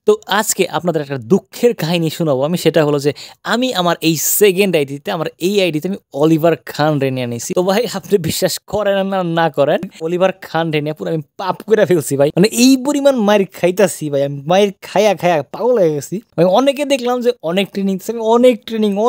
তো আজকে আপনাদের একটা দুঃখের কাহিনী শোনাবো আমি। সেটা হলো যে আমি আমার এই সেকেন্ড আইডিতে আমার এই আইডিতে আমি অলিভার খান রে নিয়ে নিয়েছি। তো ভাই আপনি বিশ্বাস করেন আর না করেন, অলিভার খান রে নিয়ে পুরো আমি পাপ করে ফেলছি ভাই। মানে এই পরিমাণ মায়ের খাইতাছি ভাই, আমি মায়ের খায়া পাগল হয়ে গেছি ভাই। অনেকে দেখলাম যে অনেক ট্রেনিং, আমি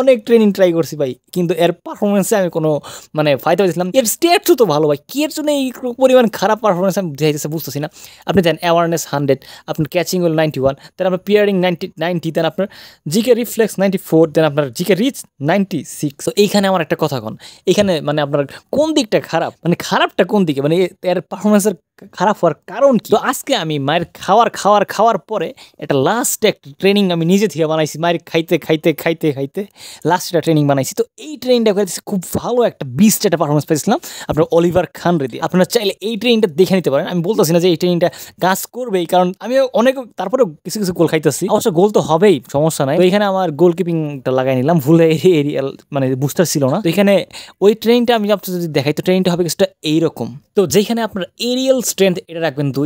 অনেক ট্রেনিং ট্রাই করছি ভাই, কিন্তু এর পারফরমেন্সে আমি কোনো মানে ফায়দা পাইছিলাম। এর স্টেটসও তো ভালো ভাই, কি এর জন্য এই পরিমাণ খারাপ পারফরমেন্স আমি দেখাইতেছে বুঝতেছি না। আপনি দেন অ্যাওয়ারনেস 100, আপনার ক্যাচিং উইল 91, দেন আপনার পিয়ারিং 90, দেন আপনার জিকে রিফ্লেক্স 94, দেন আপনার জিকে রিচ 96। তো এইখানে আমার একটা কথা কন, এখানে মানে আপনার কোন দিকটা খারাপ, মানে খারাপটা কোন দিকে, মানে এর পারফরমেন্সের খারাপ হওয়ার কারণ কি? তো আজকে আমি মায়ের খাওয়ার পরে একটা লাস্ট একটা ট্রেনিং আমি নিজে থেকে বানাইছি। মায়ের খাইতে লাস্ট একটা ট্রেনিং বানাইছি। তো এই ট্রেনিংটা করেছি খুব ভালো একটা বিস্ট একটা পারফরমেন্স পেয়েছিলাম আপনার অলিভার খান রেদি। আপনারা চাইলে এই ট্রেনিংটা দেখে নিতে পারেন। আমি বলতেছি না যে এই ট্রেনিংটা কাজ করবেই, কারণ আমি অনেক তারপরে কিছু গোল খাইতেছি, অবশ্য গোল তো হবেই, সমস্যা নাই। তো এখানে আমার গোল কিপিংটা লাগাই নিলাম, ভুলে এরিয়াল মানে বুস্টার ছিল না। তো এখানে ওই ট্রেনিংটা আমি যদি দেখাই, তো ট্রেনিংটা হবে কিছুটা এইরকম। তো যেখানে আপনার এরিয়াল স্ট্রেংথ এটা রাখবেন 2,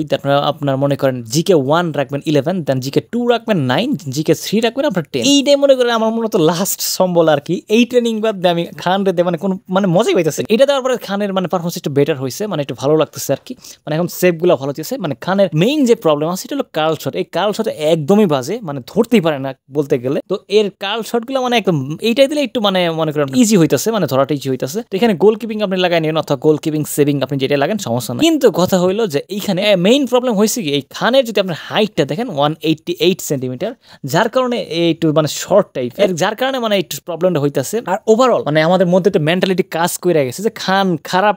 আপনার মনে করেন জিকে 1 রাখবেন 11, দেন জিকে 2 রাখবেন 9, জিকে 3 রাখবেন আপনার 10। এইটাই মনে করেন আমার মূলত লাস্ট সম্বল আর কি। এই ট্রেনিং বাদ দিয়ে আমি খান রেতে মানে কোনো মানে মজাই পাইতেছে। এটা দেওয়ার পরে খানের মানে পারফরমেন্স একটু বেটার হয়েছে, মানে একটু ভালো লাগতেছে আর কি। মানে এখন সেভগুলো ভালো হচ্ছে। মানে খানের মেইন যে প্রবলেম আছে সেটা হলো কার্ল শট। এই কার্ল শট একদমই বাজে, মানে ধরতেই পারে না বলতে গেলে। তো এর কার্ল শটগুলো মানে একদম এইটাই দিলে একটু মানে মনে করেন ইজি হইতেছে, মানে ধরাটা ইজি হইতেছে। তো এখানে গোল কিপিং আপনি লাগাই নিন, অথবা গোল কিপিং সেভিং আপনি যেটা লাগেন সমস্যা নাই। কিন্তু কথা হইলো যে এইখানে মেইন প্রবলেম হয়েছে কি, এই খানের যদি আপনার হাইটটা দেখেন 188 সেন্টিমিটার, যার কারণে একটু মানে শর্ট টাইপ, যার কারণে মানে একটু প্রবলেমটা হইতেছে। আর ওভারঅল মানে আমাদের মধ্যে তো মেন্টালিটি কাজ করে গেছে যে খান খারাপ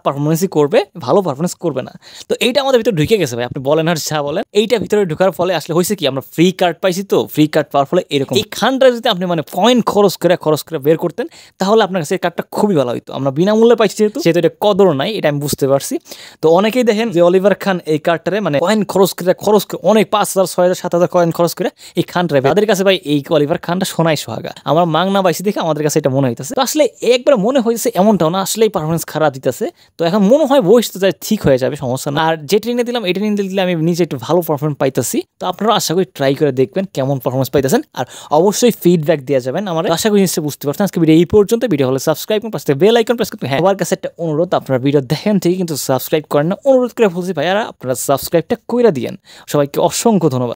পারফরমেন্সই করবে, ভালো পারফরমেন্স করবে না। তো এইটা আমাদের ভিতরে ঢুকে গেছে ভাই, আপনি বলেন আর যা বলেন। এইটা ভিতরে ঢুকার ফলে আসলে হয়েছে কি, আমরা ফ্রি কার্ড পাইছি। তো ফ্রি কার্ড পাওয়ার ফলে এরকম এই খানটা যদি আপনি মানে পয়েন্ট খরচ করে বের করতেন, তাহলে আপনার কাছে এই কার্ডটা খুবই ভালো হইতো। আমরা বিনামূল্যে পাইছি যেহেতু এটা কদর নাই, এটা আমি বুঝতে পারছি। তো অনেকেই দেখেন যে অলিভার খান এই কার্ডটারে মানে কয়েন খরচ করে অনেক 5,000 6,000 7,000 কয়েন খরচ করে এই খানটা, তাদের কাছে ভাই এই অলিভার খানটা সোনাই সোহাগা। আমরা মাংনা পাইছি দেখে আমাদের কাছে এটা মনে হইতেছে। তো আসলে একবার মনে হয়েছে এমনটাও না, আসলেই পারফরমেন্স খারাপ দিতেছে। তো এখন মনে হয় বয়স তো যায় ঠিক হয়ে যাবে, সমস্যা না। আর যে ট্রেনিং দিলাম এই ট্রেনিং দিলে আমি নিজে একটু ভালো পারফরমেন্স পাইতেছি। তো আপনারা আশা করি ট্রাই করে দেখবেন কেমন পারফরমেন্স পাইতেছেন, আর অবশ্যই ফিডব্যাক দেওয়া যাবেন। আমার আশা করি নিশ্চয়ই বুঝতে পারছেন। আজকে ভিডিও এই পর্যন্ত। ভিডিও হলে সাবস্ক্রাইব করুন, পাশে বেল আইকন প্রেস করুন। হ্যাঁ, আমার কাছে একটা অনুরোধ, আপনারা ভিডিও দেখেন ঠিকই কিন্তু সাবস্ক্রাইব করেন না, অনুরোধ করে বলছি ভাইয়ারা আপনারা সাবস্ক্রাইবটা কইরা দিয়েন। সবাইকে অসংখ্য ধন্যবাদ।